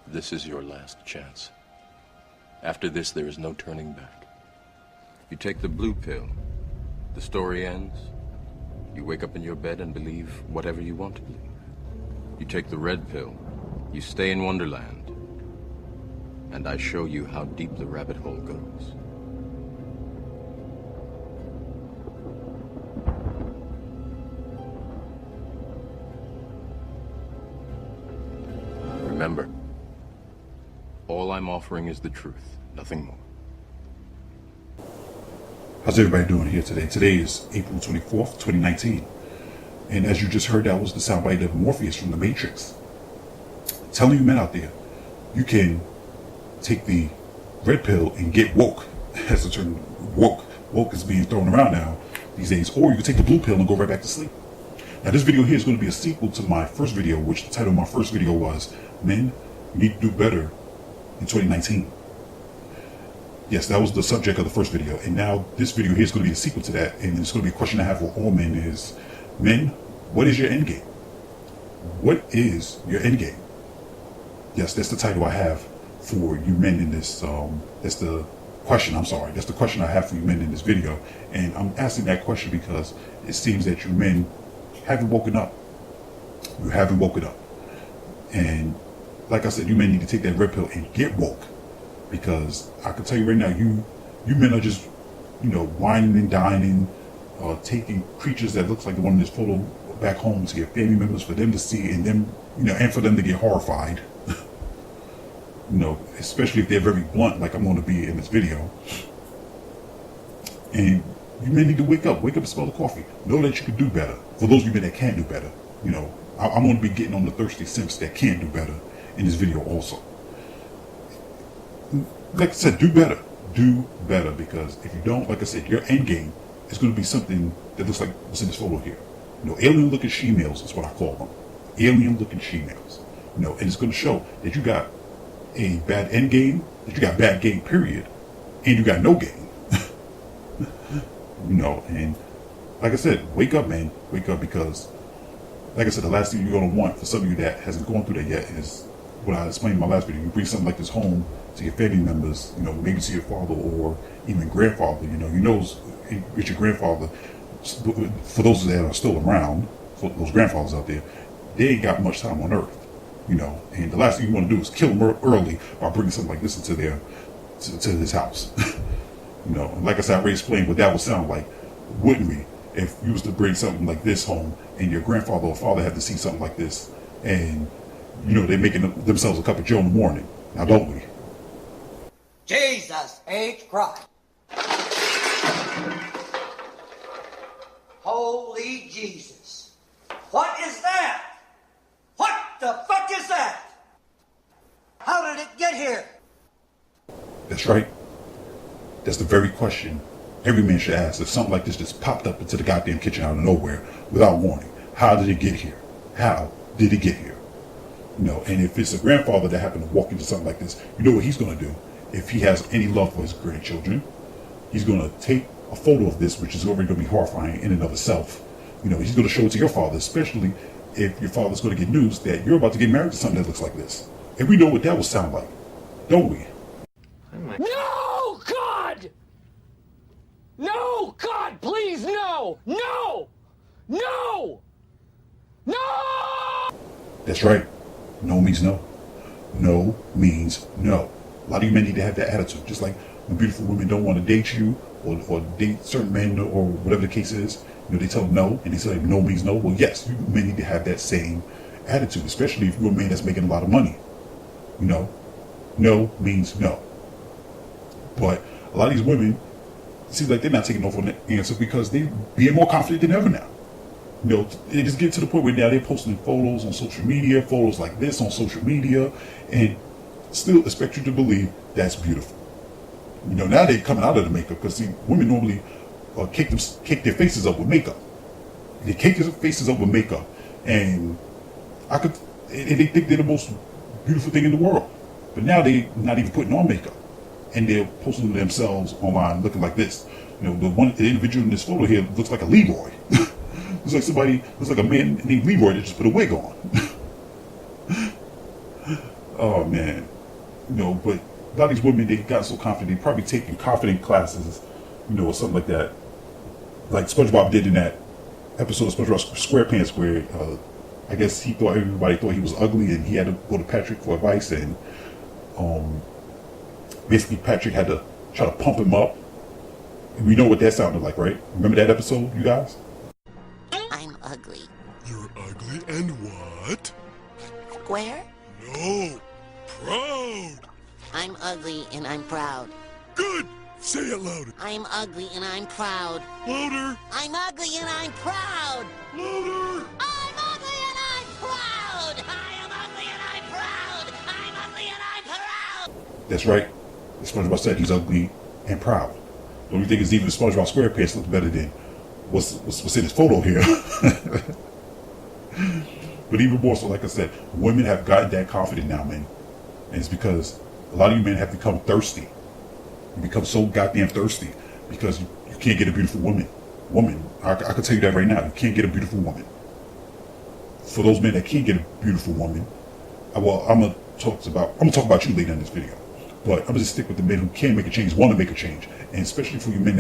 This is your last chance. After this, there is no turning back. You take the blue pill, the story ends. You wake up in your bed and believe whatever you want to believe. You take the red pill, you stay in Wonderland, and I show you how deep the rabbit hole goes. Remember, all I'm offering is the truth, nothing more. How's everybody doing here today? Today is April 24th, 2019. And as you just heard, that was the soundbite of Morpheus from The Matrix. Telling you men out there, you can take the red pill and get woke. That's the term, woke. Woke is being thrown around now these days. Or you can take the blue pill and go right back to sleep. Now this video here is going to be a sequel to my first video, which the title of my first video was, Men Need to Do Better in 2019. Yes, that was the subject of the first video. And now this video here is going to be a sequel to that. And it's going to be a question I have for all men is, men, what is your end game? What is your end game? Yes, that's the title I have for you men in this. That's the question, I'm sorry. That's the question I have for you men in this video. And I'm asking that question because it seems that you men haven't woken up. You haven't woken up. And like I said, you men need to take that red pill and get woke. Because I can tell you right now, you men are just, whining and dining, taking creatures that looks like the one in this photo back home to your family members for them to see and them, and for them to get horrified. Especially if they're very blunt, like I'm going to be in this video. And you may need to wake up and smell the coffee. Know that you can do better. For those of you men that can do better, I'm going to be getting on the thirsty simps that can do better in this video also. Like I said, do better. Do better, because if you don't, like I said, your end game is going to be something that looks like what's in this photo here. Alien-looking she-males is what I call them. Alien-looking she-males. And it's going to show that you got a bad end game, that you got bad game, period, and you got no game. And like I said, wake up, man. Wake up, because, like I said, the last thing you're going to want for some of you that hasn't gone through that yet is what I explained in my last video. You bring something like this home to your family members, maybe to your father or even grandfather. With your grandfather, for those that are still around, for those grandfathers out there, they ain't got much time on earth, and the last thing you want to do is kill them early by bringing something like this into to his house. And like I said, I already explained what that would sound like, wouldn't we, if you was to bring something like this home and your grandfather or father had to see something like this, and they're making themselves a cup of joe in the morning. Now, don't we? Jesus H. Christ. Holy Jesus. What is that? What the fuck is that? How did it get here? That's right. That's the very question every man should ask if something like this just popped up into the goddamn kitchen out of nowhere without warning. How did it get here? How did it get here? And if it's a grandfather that happened to walk into something like this, you know what he's going to do? If he has any love for his grandchildren, he's going to take a photo of this, which is already going to be horrifying in and of itself. He's going to show it to your father, especially if your father's going to get news that you're about to get married to something that looks like this. And we know what that will sound like, don't we? No, God! No, God, please, no! No! No! No! That's right. No means no. No means no. A lot of you men need to have that attitude. Just like when beautiful women don't want to date you or date certain men or whatever the case is, they tell them no, and they say no means no. Well, yes, you men need to have that same attitude, especially if you're a man that's making a lot of money. No means no. But a lot of these women, it seems like they're not taking no for an answer because they're being more confident than ever now. They just get to the point where now they're posting photos on social media, photos like this on social media, and still expect you to believe that's beautiful. Now they're coming out of the makeup because see, women normally cake their faces up with makeup. They cake their faces up with makeup, and they think they're the most beautiful thing in the world. But now they're not even putting on makeup, and they're posting themselves online looking like this. The individual in this photo here looks like a Leroy. Looks like a man named Leroy that just put a wig on. Oh man, but a lot of these women, they got so confident, they probably taking confident classes, or something like that. Like SpongeBob did in that episode of SpongeBob SquarePants where I guess everybody thought he was ugly and he had to go to Patrick for advice, and basically Patrick had to try to pump him up. And we know what that sounded like, right? Remember that episode, you guys? I'm ugly. You're ugly and what? Square? No, proud. I'm ugly and I'm proud. Good. Say it louder. I'm ugly and I'm proud. Louder. I'm ugly and I'm proud. Louder. I'm ugly and I'm proud. I am ugly and I'm proud. I'm ugly and I'm proud. That's right. As SpongeBob said, he's ugly and proud. The only thing is even SpongeBob SquarePants looks better than what's in his photo here. But even more so, like I said, women have gotten that confident now, man. And it's because a lot of you men have become thirsty. You become so goddamn thirsty because you can't get a beautiful woman. I can tell you that right now. You can't get a beautiful woman. For those men that can't get a beautiful woman, I'm gonna talk about you later in this video. But I'm gonna just stick with the men who can make a change, want to make a change, and especially for you men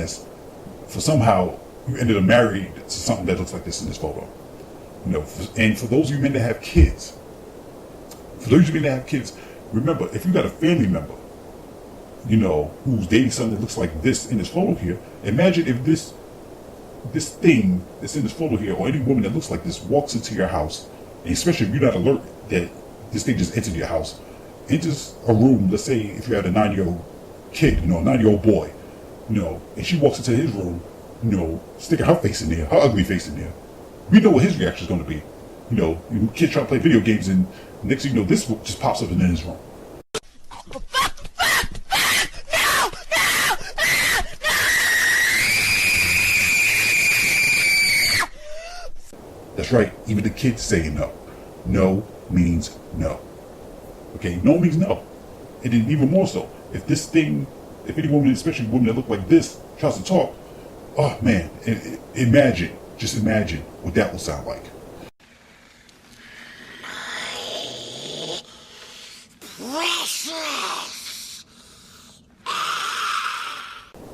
for somehow you ended up married to something that looks like this in this photo. And for those of you men that have kids, remember, if you got a family member, who's dating something that looks like this in this photo here, imagine if this thing that's in this photo here, or any woman that looks like this, walks into your house, and especially if you're not alert that this thing just entered your house, enters a room, let's say if you had a 9-year-old kid, a 9-year-old boy, and she walks into his room, sticking her face in there, her ugly face in there, we know what his reaction is going to be. Kid trying to play video games, and next thing you know, this just pops up in his room. That's right, even the kids saying no. No means no. Okay, no means no. And then even more so, if any woman, especially women that look like this, tries to talk, oh man, just imagine what that will sound like. Precious.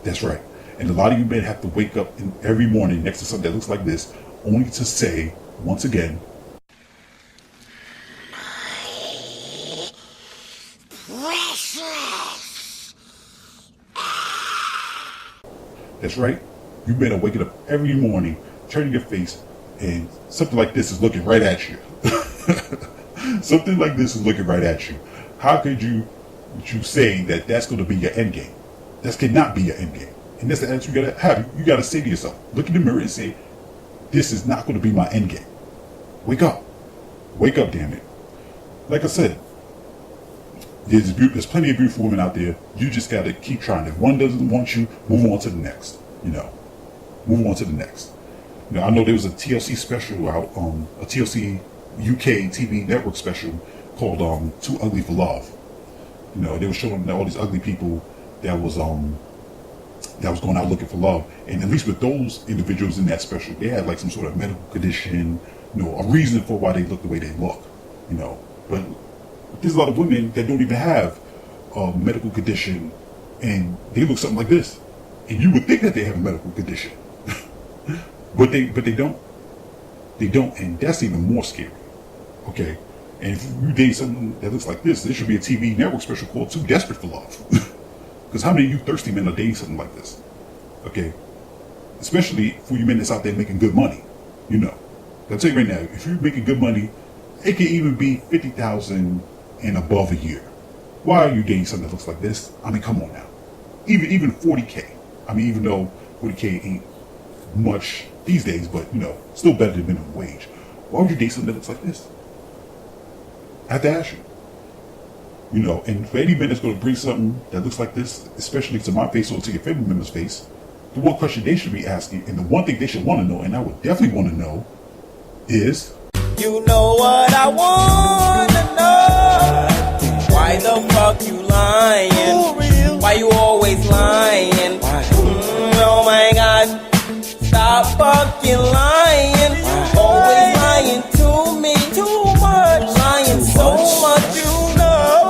That's right. And a lot of you men have to wake up every morning next to something that looks like this, only to say, once again, Precious. that's right. You men are waking up every morning, turning your face, and something like this is looking right at you. Something like this is looking right at you. How could you say that that's going to be your end game? That cannot be your end game. And that's the answer you gotta have. You gotta say to yourself, look in the mirror and say, this is not going to be my end game. Wake up. Wake up, damn it. Like I said, there's plenty of beautiful women out there. You just got to keep trying. If one doesn't want you, move on to the next. Move on to the next. I know there was a TLC special out, a TLC UK TV network special called Too Ugly for Love. They were showing all these ugly people that was going out looking for love. And at least with those individuals in that special, they had like some sort of medical condition, a reason for why they look the way they look. But there's a lot of women that don't even have a medical condition, and they look something like this. And you would think that they have a medical condition, but they don't. They don't, and that's even more scary. Okay, and if you date something that looks like this, there should be a TV network special called "Too Desperate for Love." Because how many of you thirsty men are dating something like this? Okay, especially for you men that's out there making good money. I'll tell you right now, if you're making good money, it can even be $50,000 and above a year. Why are you dating something that looks like this? I mean, come on now. Even 40K. I mean, even though 40K ain't much these days, but still better than minimum wage. Why would you date something that looks like this? I have to ask you. And for any man that's going to bring something that looks like this, especially to my face or to your family member's face, the one question they should be asking, and the one thing they should want to know, and I would definitely want to know, is, you know what I want to know? Why the fuck you lying? Why you always lying? Oh my God, stop fucking lying. Always lying to me, too much, lying so much, you know.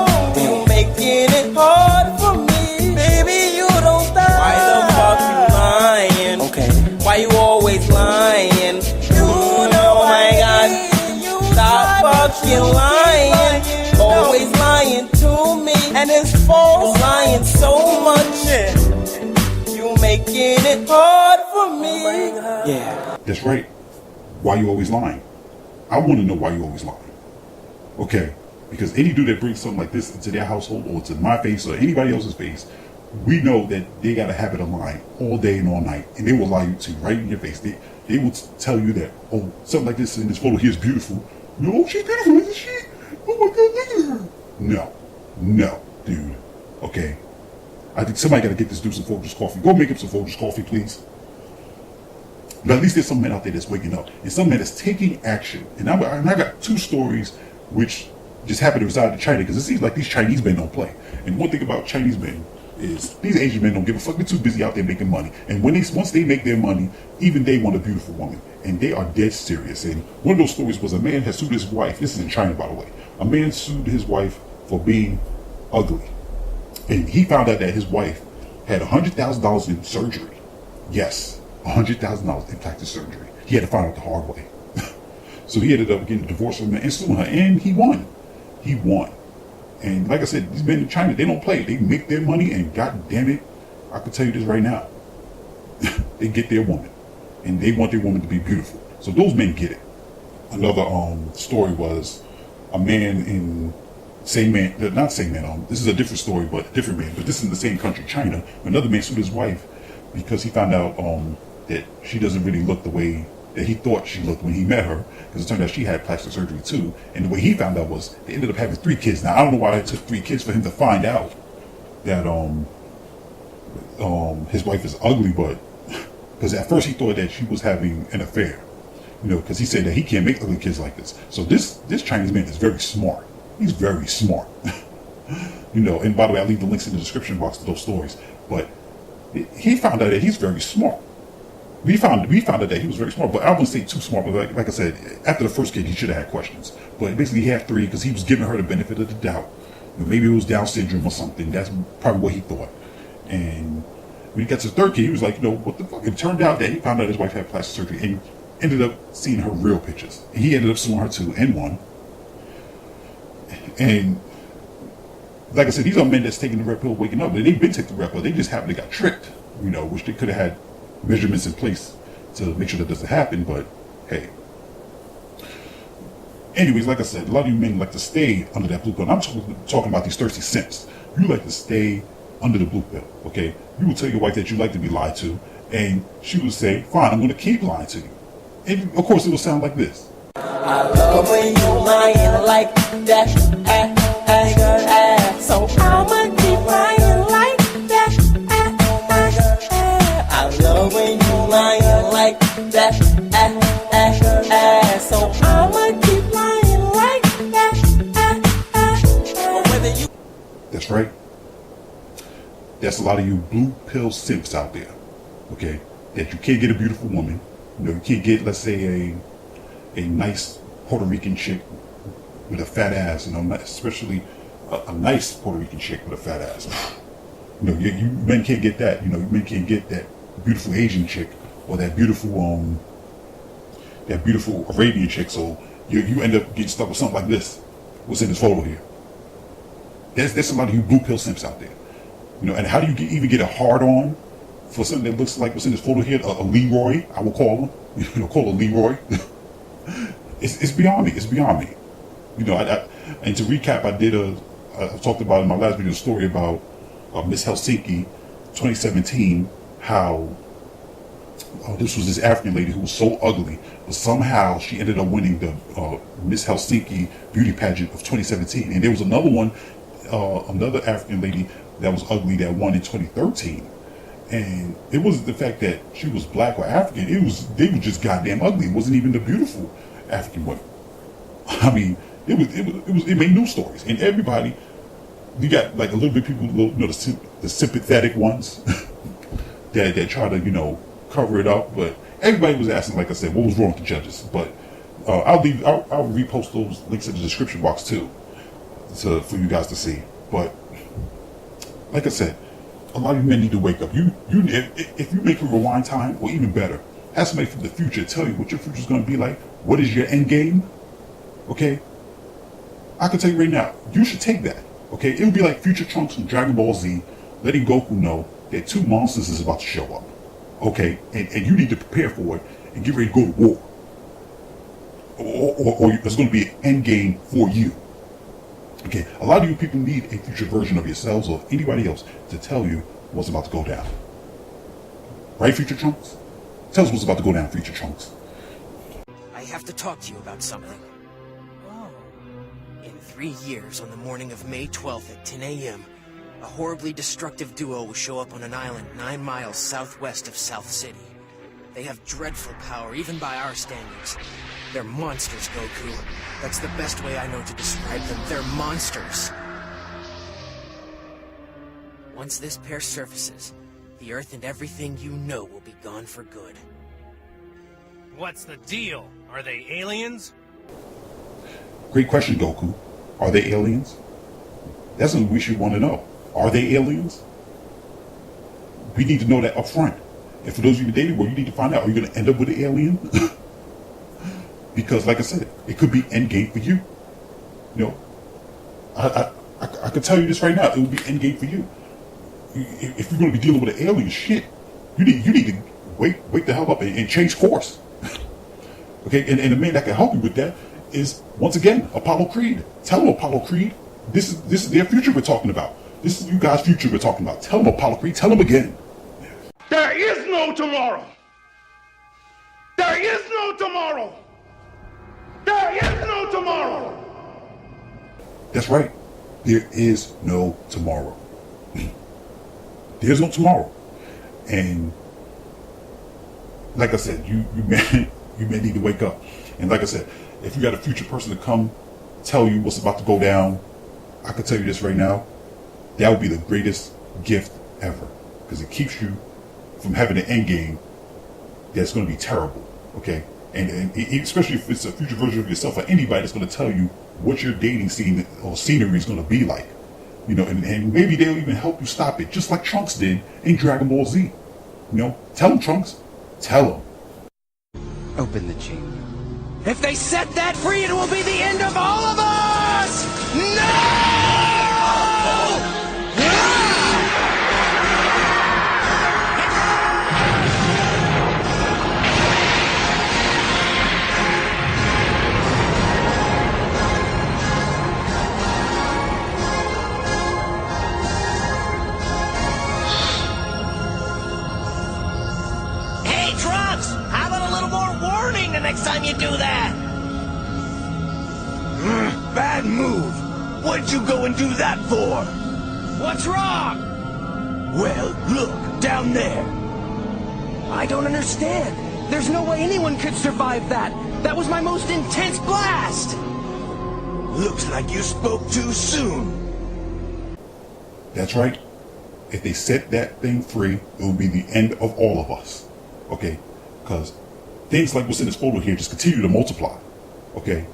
That's right. Why you always lying? I want to know why you always lying. Okay, because any dude that brings something like this into their household or to my face or anybody else's face, we know that they got a habit of lying all day and all night, and they will lie to you right in your face. They will tell you that, oh, something like this in this photo here is beautiful. No, she's beautiful, isn't she? Oh my God, look at her. No, dude. Okay, I think somebody got to get this dude some Folgers coffee. Go make him some Folgers coffee, please. But at least there's some men out there that's waking up, and some men that's taking action. And I got two stories which just happen to reside in China, because it seems like these Chinese men don't play. And one thing about Chinese men is these Asian men don't give a fuck. They're too busy out there making money. And once they make their money, even they want a beautiful woman. And they are dead serious. And one of those stories was a man had sued his wife. This is in China, by the way. A man sued his wife for being ugly. And he found out that his wife had $100,000 in surgery. Yes, $100,000 in plastic surgery. He had to find out the hard way. So he ended up getting a divorce from her and suing her. And he won. He won. And like I said, these men in China, they don't play. They make their money, and God damn it, I can tell you this right now. They get their woman. And they want their woman to be beautiful. So those men get it. Another story was a man in this is a different story, but a different man, but this is in the same country, China. Another man sued his wife because he found out that she doesn't really look the way that he thought she looked when he met her, because it turned out she had plastic surgery too. And the way he found out was they ended up having 3 kids. Now I don't know why it took 3 kids for him to find out that his wife is ugly, but because at first he thought that she was having an affair, because he said that he can't make ugly kids like this. So this Chinese man is very smart. He's very smart. And by the way, I'll leave the links in the description box to those stories. But he found out that he's very smart. We found out that he was very smart, but I wouldn't say too smart. But like I said, after the first kid, he should have had questions. But basically, he had 3 because he was giving her the benefit of the doubt. Maybe it was Down syndrome or something. That's probably what he thought. And when he got to the 3rd kid, he was like, what the fuck? It turned out that he found out his wife had plastic surgery and ended up seeing her real pictures. And he ended up suing her too, and won. And like I said, these are men that's taking the red pill, waking up. They've been taking the red pill. They just happened to got tricked, which they could have had measurements in place to make sure that doesn't happen. But hey, anyways, like I said, a lot of you men like to stay under that blue pill. And I'm talking about these thirsty simps. You like to stay under the blue pill, okay? You will tell your wife that you like to be lied to, and she will say, fine, I'm going to keep lying to you. And of course, it will sound like this. I love when you lying like that, so I'ma keep lying like that, I love when you lying like that, so I'ma keep lying like that, whether you. That's right. That's a lot of you blue pill simps out there, okay? That you can't get a beautiful woman. You can't get, let's say, a nice Puerto Rican chick with a fat ass, especially a nice Puerto Rican chick with a fat ass. You men can't get that. You men can't get that beautiful Asian chick or that beautiful Arabian chick. So you end up getting stuck with something like this. What's in this photo here? There's a lot of you blue pill simps out there. And how do you even get a hard on for something that looks like what's in this photo here? A Leroy, I will call him. Call a Leroy. It's beyond me. It's beyond me. And to recap, I talked about in my last video a story about Miss Helsinki 2017, how this was this African lady who was so ugly, but somehow she ended up winning the Miss Helsinki beauty pageant of 2017. And there was another one, another African lady that was ugly that won in 2013. And it wasn't the fact that she was black or African. They were just goddamn ugly. It wasn't even the beautiful African women. I mean, it made news stories, and everybody. You got like a little bit people, the sympathetic ones that try to cover it up. But everybody was asking, like I said, what was wrong with the judges? But I'll repost those links in the description box too, for you guys to see. But like I said, a lot of you men need to wake up. If you make a rewind time, or even better, have somebody from the future tell you what your future is going to be like. What is your end game? Okay, I can tell you right now, you should take that. Okay, it would be like Future Trunks from Dragon Ball Z, letting Goku know that 2 monsters is about to show up. Okay, and you need to prepare for it and get ready to go to war. Or there's going to be an end game for you. Okay, a lot of you people need a future version of yourselves or anybody else to tell you what's about to go down. Right, Future Trunks? Tell us what's about to go down, Future Trunks. I have to talk to you about something. Oh. In 3 years, on the morning of May 12th at 10 a.m., a horribly destructive duo will show up on an island 9 miles southwest of South City. They have dreadful power, even by our standards. They're monsters, Goku. That's the best way I know to describe them. They're monsters. Once this pair surfaces, the Earth and everything you know will be gone for good. What's the deal? Are they aliens? Great question, Goku. Are they aliens? That's what we should want to know. Are they aliens? We need to know that up front. And for those of you dating, well, you need to find out, are you going to end up with an alien? Because, like I said, it could be Endgame for you. You know, I can tell you this right now, it will be Endgame for you. If you're going to be dealing with an alien shit, you need to wake the hell up and change course. Okay, and the man that can help you with that is, once again, Apollo Creed. Tell him, Apollo Creed, this is their future we're talking about. This is you guys' future we're talking about. Tell him, Apollo Creed, tell him again. There is no tomorrow. There is no tomorrow. There is no tomorrow. That's right. There is no tomorrow. There's no tomorrow. And like I said, you may need to wake up. And like I said, if you got a future person to come tell you what's about to go down, I can tell you this right now, that would be the greatest gift ever. Because it keeps you from having an end game that's going to be terrible. Okay? And especially if it's a future version of yourself or anybody that's going to tell you what your dating scene or scenery is going to be like. You know, and maybe they'll even help you stop it, just like Trunks did in Dragon Ball Z. You know, tell them, Trunks. Tell them. Open the chamber. If they set that free, it will be the end of all of us! No! Hey, Trunks! How about a little more warning the next time you do that? Bad move. What'd you go and do that for? What's wrong? Well, look, down there. I don't understand. There's no way anyone could survive that. That was my most intense blast. Looks like you spoke too soon. That's right. If they set that thing free, it will be the end of all of us. Okay? Because things like what's in this photo here just continue to multiply. Okay?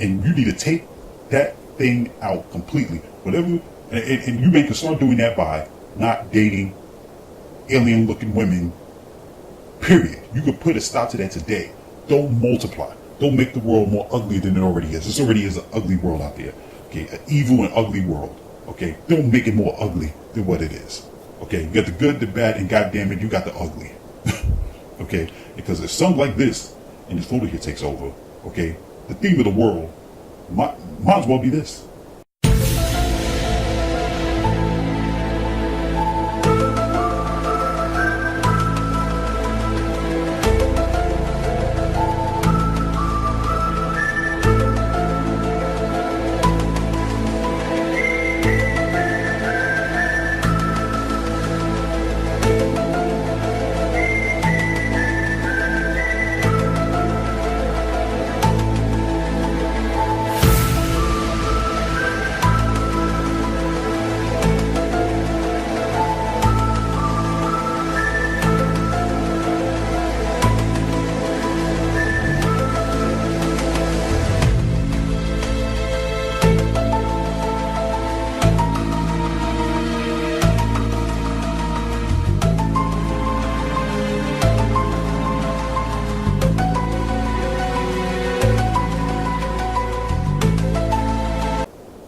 And you need to take that thing out completely. Whatever, and you can start doing that by not dating alien-looking women. Period. You can put a stop to that today. Don't multiply. Don't make the world more ugly than it already is. This already is an ugly world out there. Okay, an evil and ugly world. Okay, don't make it more ugly than what it is. Okay, you got the good, the bad, and goddamn it, you got the ugly. Okay, because if something like this and this photo here takes over, okay, the theme of the world might as well be this.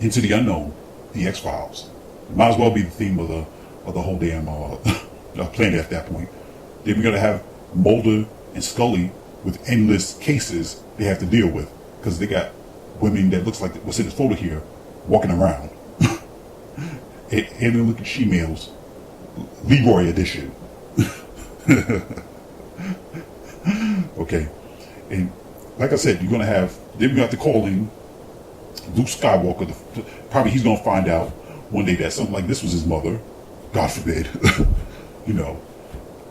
Into the unknown, the X-Files. Might as well be the theme of the whole damn planet at that point. Then we're going to have Mulder and Scully with endless cases they have to deal with because they got women that looks like what's in this photo here walking around. and then look at she-males, Leroy edition. Okay, and like I said, you're gonna have then we have to call in Luke Skywalker. Probably he's gonna find out one day that something like this was his mother, God forbid, you know,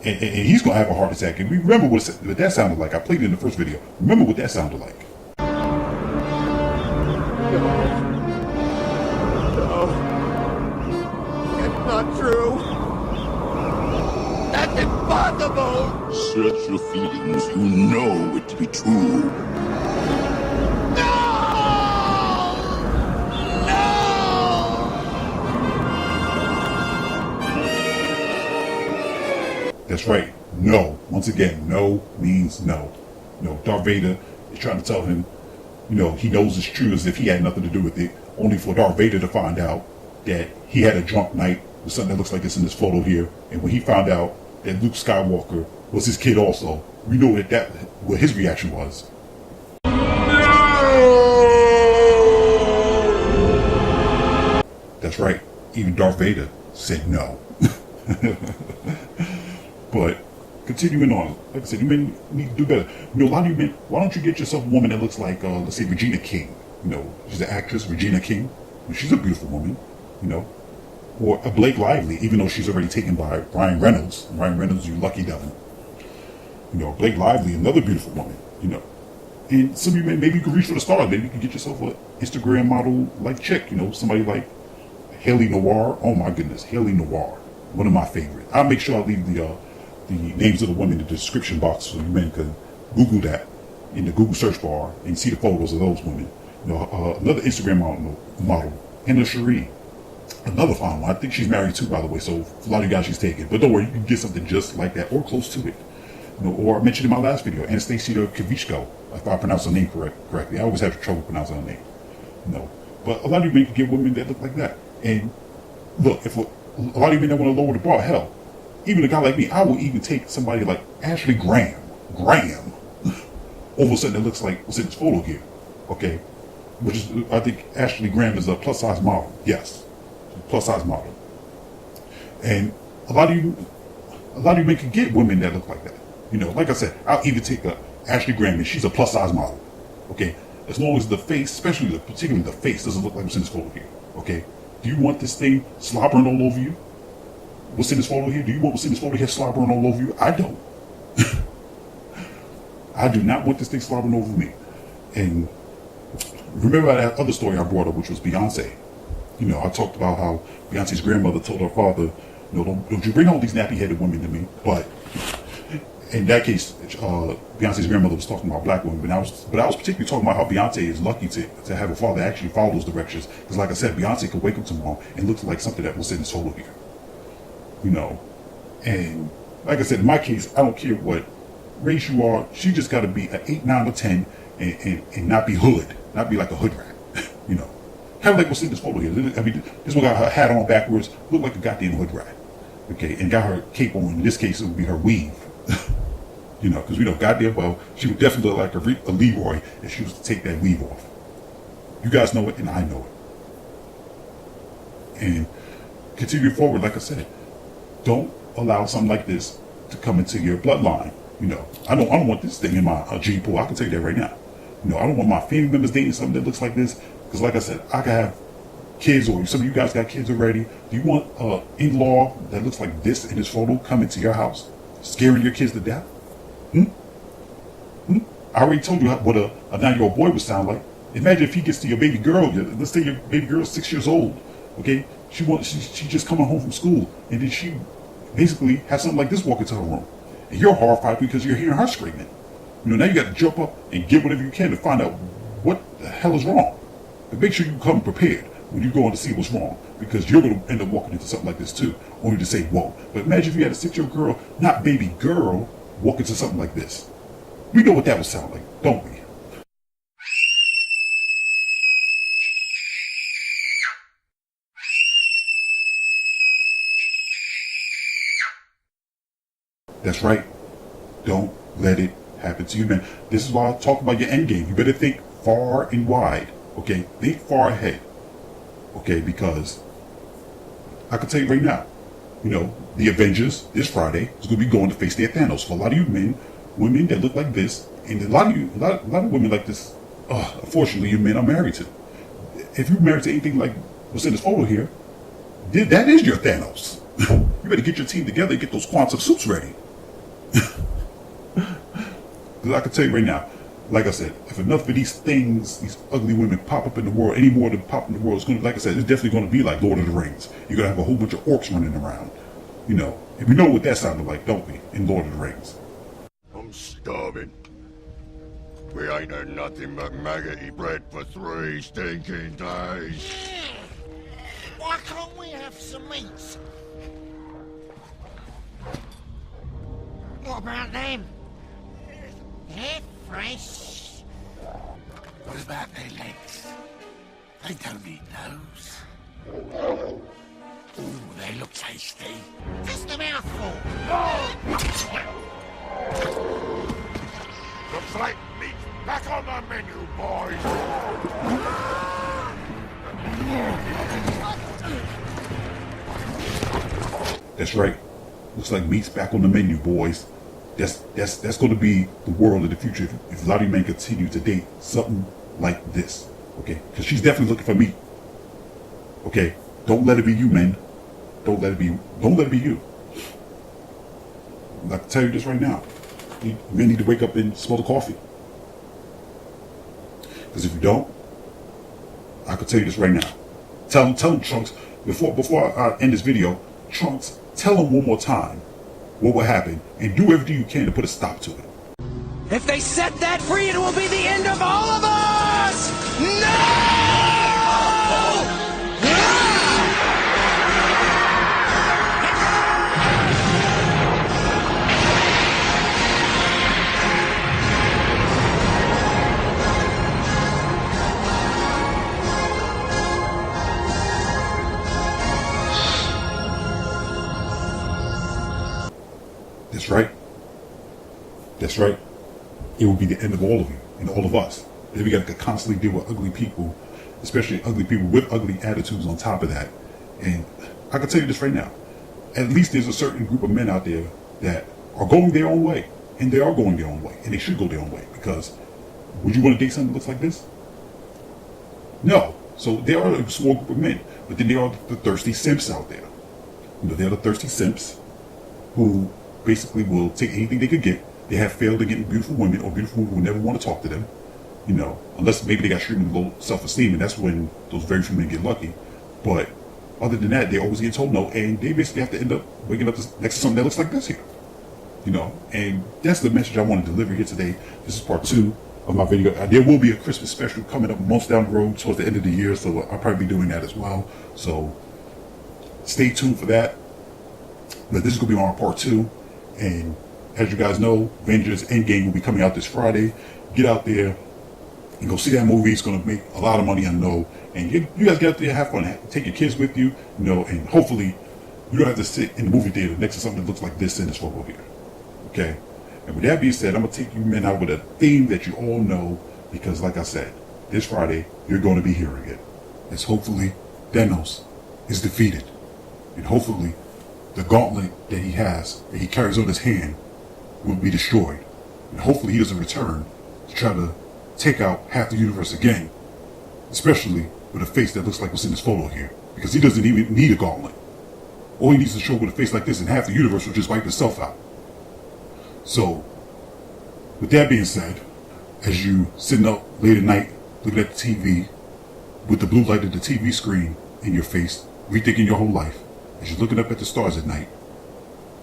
and he's gonna have a heart attack. And we remember what that sounded like. I played it in the first video. Remember what that sounded like. It's not true. That's impossible. Search your feelings. You know it to be true. That's right. No. Once again, no means no. You know, Darth Vader is trying to tell him, you know, he knows it's true as if he had nothing to do with it, only for Darth Vader to find out that he had a drunk night with something that looks like this in this photo here. And when he found out that Luke Skywalker was his kid also, we know what his reaction was. That's right. Even Darth Vader said no. But continuing on, like I said, you men need to do better. You know, a lot of you men, why don't you get yourself a woman that looks like, let's say, Regina King? You know, she's an actress, Regina King. She's a beautiful woman, you know. Or a Blake Lively, even though she's already taken by Ryan Reynolds. Ryan Reynolds, you lucky devil. You know, Blake Lively, another beautiful woman, you know. And some of you men, maybe you can reach for the stars. Maybe you can get yourself an Instagram model like chick, you know, somebody like Haylie Noire. Oh my goodness, Haylie Noire, one of my favorites. I'll make sure I leave the names of the women in the description box so you men can Google that in the Google search bar and see the photos of those women. You know, another Instagram model, Cheri, another fine one. I think she's married too, by the way. So for a lot of you guys, she's taken. But don't worry, you can get something just like that or close to it. You know, or I mentioned in my last video, Anastasia Kvitko, if I pronounce her name correctly. I always have trouble pronouncing her name. You know, but a lot of you men can get women that look like that. And look, if a lot of you men that want to lower the bar, hell, even a guy like me, I will even take somebody like Ashley Graham, over something that looks like what's in this photo here, okay? Which is, I think Ashley Graham is a plus size model. Yes, plus size model. And a lot of you men can get women that look like that. You know, like I said, I'll even take Ashley Graham, and she's a plus size model, okay? As long as the face, particularly the face, doesn't look like what's in this photo here, okay? Do you want this thing slobbering all over you? What's in this photo here? Do you want what's in this photo here slobbering all over you? I don't. I do not want this thing slobbering over me. And remember that other story I brought up, which was Beyonce. You know, I talked about how Beyonce's grandmother told her father, you know, don't you bring all these nappy-headed women to me. But in that case, Beyonce's grandmother was talking about black women. But I was particularly talking about how Beyonce is lucky to have a father actually follow those directions. Because like I said, Beyonce could wake up tomorrow and look like something that was in this photo here. You know, and like I said, in my case, I don't care what race you are. She just got to be an 8, 9, or 10 and not be hood, not be like a hood rat. You know, kind of like what's in this photo here. I mean, this one got her hat on backwards, looked like a goddamn hood rat. Okay, and got her cape on. In this case, it would be her weave. You know, because we know goddamn well she would definitely look like a Leroy if she was to take that weave off. You guys know it, and I know it. And continue forward, like I said. Don't allow something like this to come into your bloodline. You know, I don't want this thing in my gene pool. I can tell you that right now. You know, I don't want my family members dating something that looks like this. Because like I said, I can have kids, or some of you guys got kids already. Do you want an in-law that looks like this in this photo coming to your house, scaring your kids to death? I already told you what a 9-year-old boy would sound like. Imagine if he gets to your baby girl. Let's say your baby girl is 6 years old. Okay, she just coming home from school, and then she basically has something like this walk into her room, and you're horrified because you're hearing her screaming. You know, now you got to jump up and get whatever you can to find out what the hell is wrong. But make sure you come prepared when you go on to see what's wrong, because you're going to end up walking into something like this too, only to say whoa. But imagine if you had a 6-year-old girl, not baby girl, walk into something like this. We know what that would sound like, don't we? That's right. Don't let it happen to you, man. This is why I talk about your end game. You better think far and wide, okay? Think far ahead, okay? Because I can tell you right now, you know, the Avengers this Friday is going to be going to face their Thanos. For a lot of you men, women that look like this, and a lot of women like this, unfortunately, you men are married to. If you're married to anything like what's in this photo here, that is your Thanos. You better get your team together and get those quantum suits ready. Because I can tell you right now, like I said, if enough of these things, these ugly women pop up in the world, any more than pop in the world, it's going to, like I said, it's definitely going to be like Lord of the Rings. You're going to have a whole bunch of orcs running around, you know. And we know what that sounded like, don't we, in Lord of the Rings? I'm starving. We ain't had nothing but maggoty bread for 3 stinking days. Why can't we have some meat? What about them? They're fresh. What about their legs? They don't eat those. Ooh, they look tasty. Just a mouthful. Looks like meat's back on the menu, boys. That's right. Looks like meat's back on the menu, boys. That's going to be the world of the future if a lot of you men continue to date something like this, okay? Because she's definitely looking for meat, okay? Don't let it be you, men. Don't let it be you. I can tell you this right now. You men need to wake up and smell the coffee. Because if you don't, I can tell you this right now. Tell him, Trunks, before I end this video, Trunks, tell him one more time what will happen, and do everything you can to put a stop to it. If they set that free, it will be the end of all of us! No! That's right. It will be the end of all of you and all of us. Then we got to constantly deal with ugly people, especially ugly people with ugly attitudes on top of that. And I can tell you this right now. At least there's a certain group of men out there that are going their own way. And they are going their own way. And they should go their own way. Because would you want to date something that looks like this? No. So there are a small group of men. But then there are the thirsty simps out there. You know, they're the thirsty simps who basically will take anything they could get. They have failed to get beautiful women, or beautiful women will never want to talk to them, you know, unless maybe they got extremely low self-esteem, and that's when those very few men get lucky. But other than that, they always get told no, and they basically have to end up waking up next to something that looks like this here, you know. And that's the message I want to deliver here today. This is part 2 of my video. There will be a Christmas special coming up months down the road towards the end of the year, so I'll probably be doing that as well. So stay tuned for that. But this is going to be on part 2, and as you guys know, Avengers Endgame will be coming out this Friday. Get out there and go see that movie. It's going to make a lot of money, I know. And you guys get out there, have fun. Take your kids with you, you know, and hopefully you don't have to sit in the movie theater next to something that looks like this in this photo here. Okay? And with that being said, I'm going to take you men out with a theme that you all know, because like I said, this Friday, you're going to be hearing it. It's hopefully Thanos is defeated. And hopefully the gauntlet that he has, that he carries on his hand, will be destroyed. And hopefully he doesn't return to try to take out half the universe again. Especially with a face that looks like what's in this photo here. Because he doesn't even need a gauntlet. All he needs to show with a face like this, and half the universe will just wipe itself out. So, with that being said, as you sitting up late at night, looking at the TV, with the blue light of the TV screen in your face, rethinking your whole life, as you're looking up at the stars at night,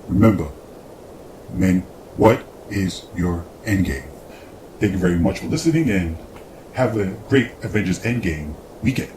remember, men, what is your endgame? Thank you very much for listening, and have a great Avengers Endgame weekend.